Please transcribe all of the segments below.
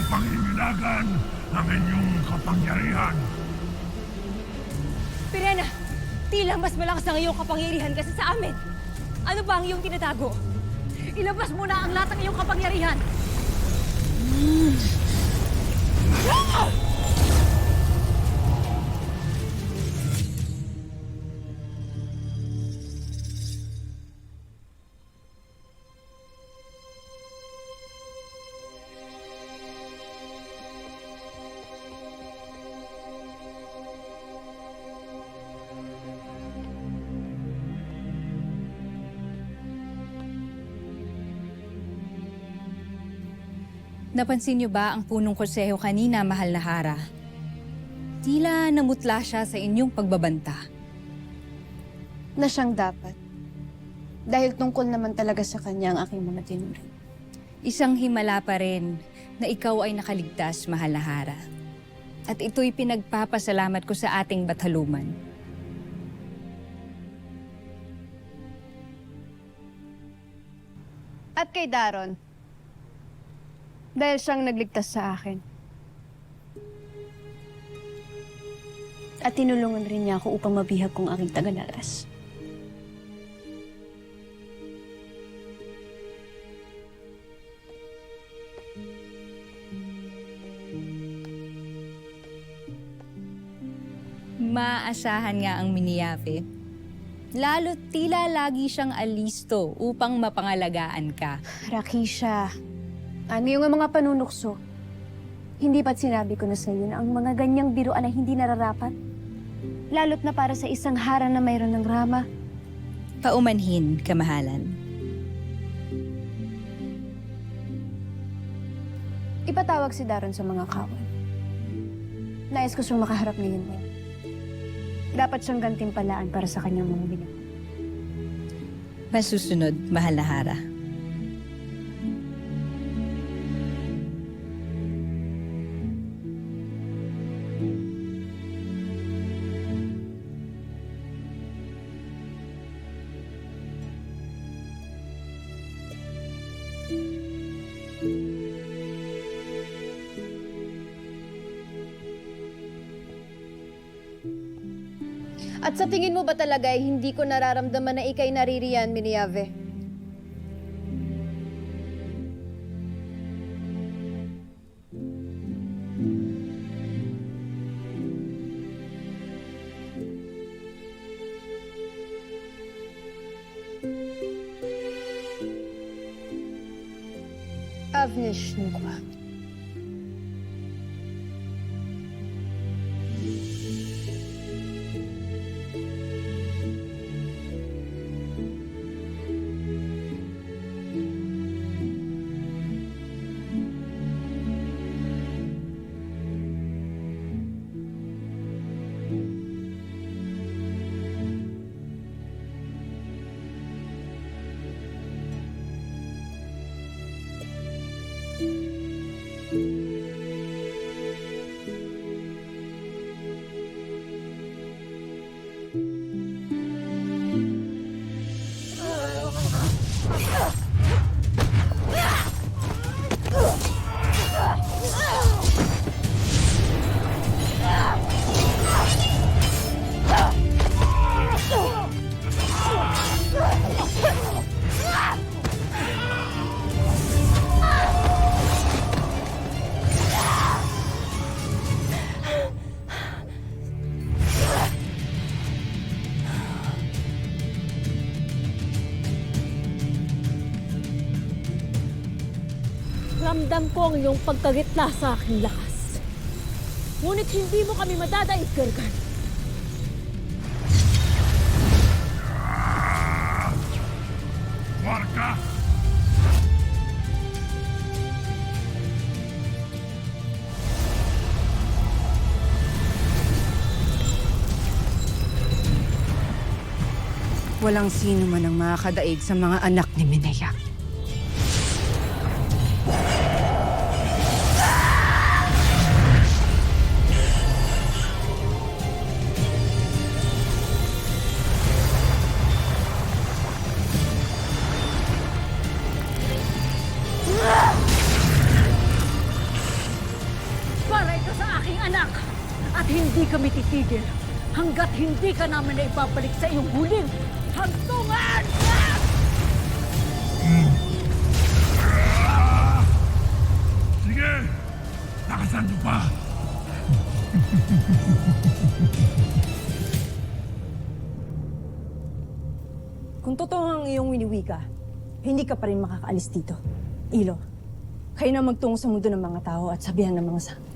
panginginagan ng inyong kapangyarihan. Pirena, tila mas malakas ang iyong kapangyarihan kasi sa amin. Ano ba ang iyong tinatago? Ilabas mo na ang lahat ng iyong kapangyarihan! Napansin niyo ba ang punong konseho kanina, mahal na Hara? Tila namutla siya sa inyong pagbabanta. Na siyang dapat. Dahil tungkol naman talaga sa kanya ang aking mga tinuring. Isang himala pa rin na ikaw ay nakaligtas, mahal na Hara. At ito'y pinagpapasalamat ko sa ating Bataluman. At kay Daron, dahil siyang nagligtas sa akin. At tinulungan rin niya ako upang mabihag kong aking tagalalas. Maasahan nga ang Miniape. Lalo't tila lagi siyang alisto upang mapangalagaan ka. Rakisha, ano yung mga panunukso? Hindi ba't sinabi ko na sa iyo na ang mga ganyang biruan ay hindi nararapat? Lalo't na para sa isang Hara na mayroon ng rama. Paumanhin, kamahalan. Ipatawag si Daron sa mga kawan. Nais ko siyang makaharap ngayon din. Dapat siyang gantimpalaan para sa kanyang mga ginawa. Masusunod, mahal na Hara. At sa tingin mo ba talaga ay hindi ko nararamdaman na ikay naririyan, Miniave? Avnishnkwa. Ramdam ko ang iyong pagkagitna sa aking lakas. Ngunit hindi mo kami madadaig, Gergan. Warka! Walang sino man ang makakadaig sa mga anak ni Minaya. anak! At hindi kami titigil hanggat hindi ka namin na ibabalik sa iyong huling hantungan! Sige! Lakasan nyo pa! Kung totoo ang iyong winiwika, hindi ka pa rin makakaalis dito. Ilo, kayo na magtungo sa mundo ng mga tao at sabihan ng mga sangre.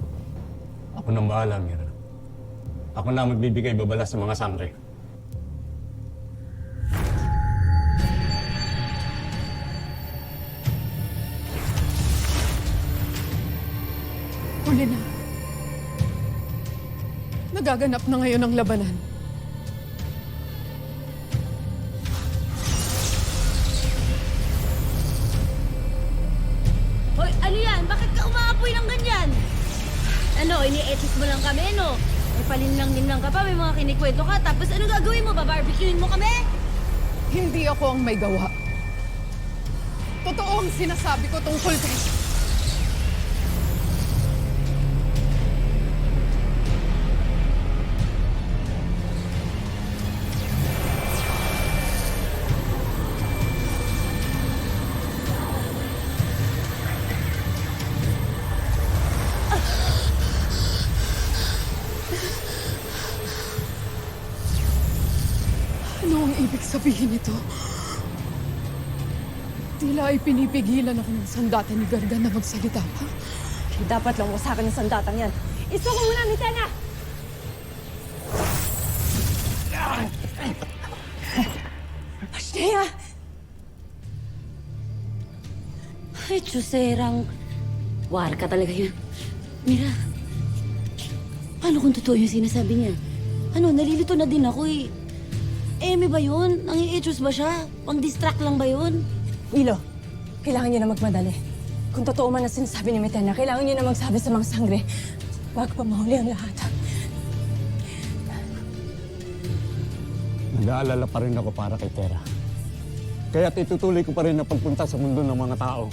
Ako nang bahala, Mira. Ako na magbibigay babala sa mga sangre. Huli na. Nagaganap na ngayon ang labanan. Hoy, ano yan? Bakit ka umaapoy ng ganyan? Ano, ini-etis mo lang kami, no? May palinlang-linlang ka pa, may mga kinikwento ka, tapos ano gagawin mo? Babarbecuein mo kami? Hindi ako ang may gawa. Totoo ang sinasabi ko tungkol kay... Ano ang ibig sabihin nito? Tila ay pinipigilan ako ng sandata ni Garga na magsalita pa. Dapat lang wasakan ng sandatang yan. Isuko mo na, Mitena! Ashlea! Ay, Chuserang. War ka talaga yun. Mira, paano kung totoo yung sinasabi niya? Ano, nalilito na din ako eh. Eme ba yun? Ang i-etus ba siya? Pang-distract lang ba yun? Ilo, kailangan niyo na magmadali. Kung totoo man ang sinasabi ni Mitena, kailangan niyo na magsabi sa mga sangre bago pa mahuli ang lahat. Nag-aalala pa rin ako para kay Tera. Kaya't itutuloy ko pa rin ang pagpunta sa mundo ng mga tao.